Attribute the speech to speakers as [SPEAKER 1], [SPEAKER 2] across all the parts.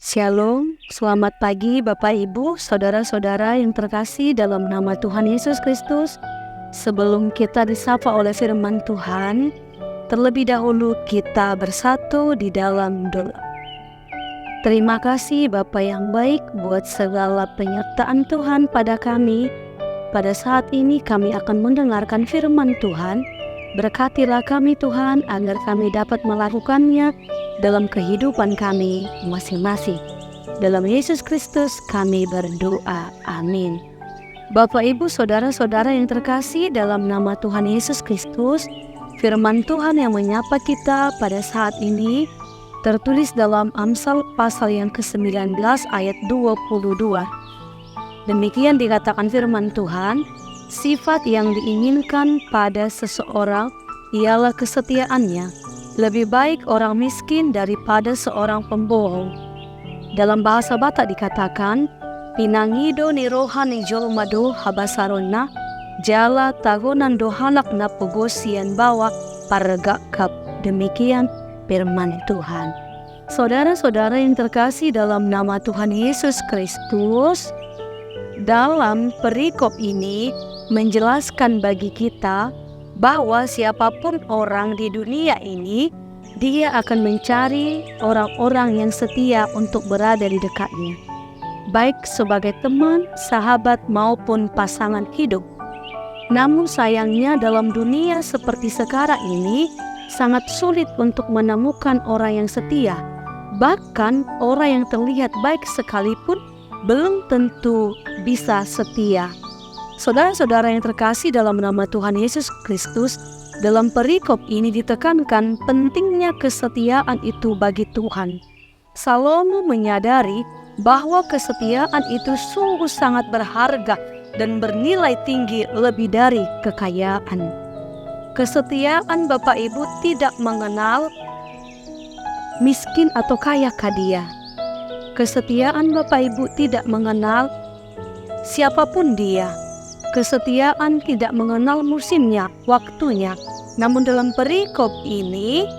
[SPEAKER 1] Shalom, selamat pagi Bapak Ibu, saudara-saudara yang terkasih dalam nama Tuhan Yesus Kristus. Sebelum kita disapa oleh firman Tuhan, terlebih dahulu kita bersatu di dalam doa. Terima kasih Bapa yang baik buat segala penyertaan Tuhan pada kami. Pada saat ini kami akan mendengarkan firman Tuhan. Berkatilah kami Tuhan agar kami dapat melakukannya dalam kehidupan kami masing-masing. Dalam Yesus Kristus kami berdoa. Amin. Bapak Ibu saudara-saudara yang terkasih dalam nama Tuhan Yesus Kristus, firman Tuhan yang menyapa kita pada saat ini tertulis dalam Amsal pasal yang ke-19 ayat 22. Demikian dikatakan firman Tuhan, sifat yang diinginkan pada seseorang ialah kesetiaannya. Lebih baik orang miskin daripada seorang pembohong. Dalam bahasa Batak dikatakan, pinangido ni rohani jolmado habasaronna, jala tagonan dohanak na pogosian bawa paragakap. Demikian firman Tuhan. Saudara-saudara yang terkasih dalam nama Tuhan Yesus Kristus, dalam perikop ini menjelaskan bagi kita bahwa siapapun orang di dunia ini, dia akan mencari orang-orang yang setia untuk berada di dekatnya, baik sebagai teman, sahabat maupun pasangan hidup. Namun sayangnya dalam dunia seperti sekarang ini sangat sulit untuk menemukan orang yang setia. Bahkan orang yang terlihat baik sekalipun belum tentu bisa setia. Saudara-saudara yang terkasih dalam nama Tuhan Yesus Kristus, dalam perikop ini ditekankan pentingnya kesetiaan itu bagi Tuhan. Salomo menyadari bahwa kesetiaan itu sungguh sangat berharga dan bernilai tinggi lebih dari kekayaan. Kesetiaan Bapak Ibu tidak mengenal miskin atau kaya dia. Kesetiaan Bapak Ibu tidak mengenal siapapun dia. Kesetiaan tidak mengenal musimnya, waktunya. Namun dalam perikop ini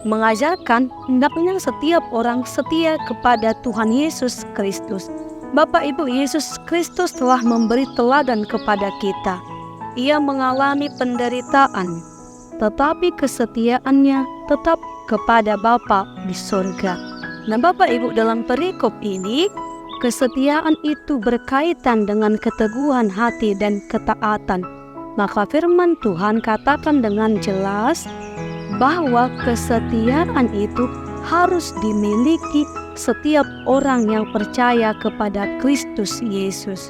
[SPEAKER 1] mengajarkan hendaknya setiap orang setia kepada Tuhan Yesus Kristus. Bapak Ibu, Yesus Kristus telah memberi teladan kepada kita. Ia mengalami penderitaan, tetapi kesetiaannya tetap kepada Bapa di surga. Nah Bapak Ibu, dalam perikop ini kesetiaan itu berkaitan dengan keteguhan hati dan ketaatan. Maka firman Tuhan katakan dengan jelas bahwa kesetiaan itu harus dimiliki setiap orang yang percaya kepada Kristus Yesus.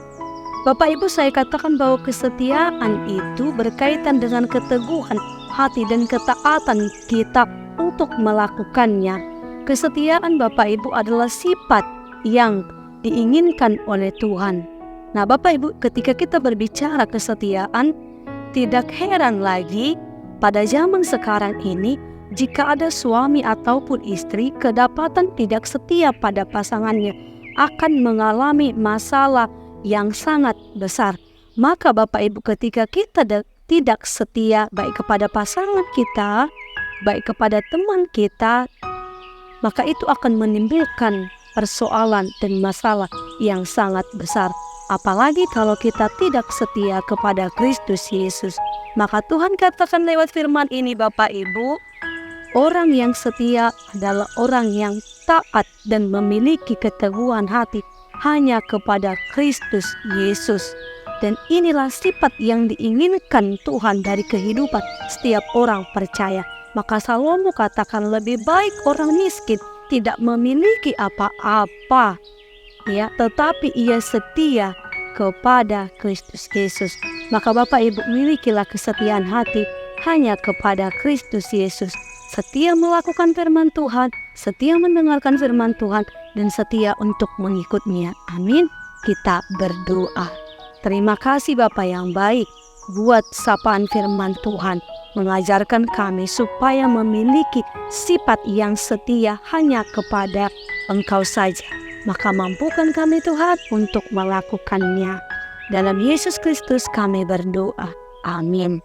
[SPEAKER 1] Bapak Ibu, saya katakan bahwa kesetiaan itu berkaitan dengan keteguhan hati dan ketaatan kita untuk melakukannya. Kesetiaan Bapak Ibu adalah sifat yang diinginkan oleh Tuhan. Nah Bapak Ibu, ketika kita berbicara kesetiaan, tidak heran lagi pada zaman sekarang ini jika ada suami ataupun istri kedapatan tidak setia pada pasangannya, akan mengalami masalah yang sangat besar. Maka Bapak Ibu, ketika kita tidak setia baik kepada pasangan kita, baik kepada teman kita, maka itu akan menimbulkan persoalan dan masalah yang sangat besar. Apalagi kalau kita tidak setia kepada Kristus Yesus. Maka Tuhan katakan lewat firman ini Bapak Ibu, orang yang setia adalah orang yang taat dan memiliki keteguhan hati hanya kepada Kristus Yesus. Dan inilah sifat yang diinginkan Tuhan dari kehidupan setiap orang percaya. Maka Salomo katakan lebih baik orang miskin tidak memiliki apa-apa, ya, tetapi ia setia kepada Kristus Yesus. Maka Bapak Ibu, milikilah kesetiaan hati hanya kepada Kristus Yesus. Setia melakukan firman Tuhan, setia mendengarkan firman Tuhan, dan setia untuk mengikutnya. Amin. Kita berdoa. Terima kasih Bapak yang baik buat sapaan firman Tuhan, mengajarkan kami supaya memiliki sifat yang setia hanya kepada Engkau saja. Maka mampukan kami Tuhan untuk melakukannya. Dalam Yesus Kristus kami berdoa. Amin.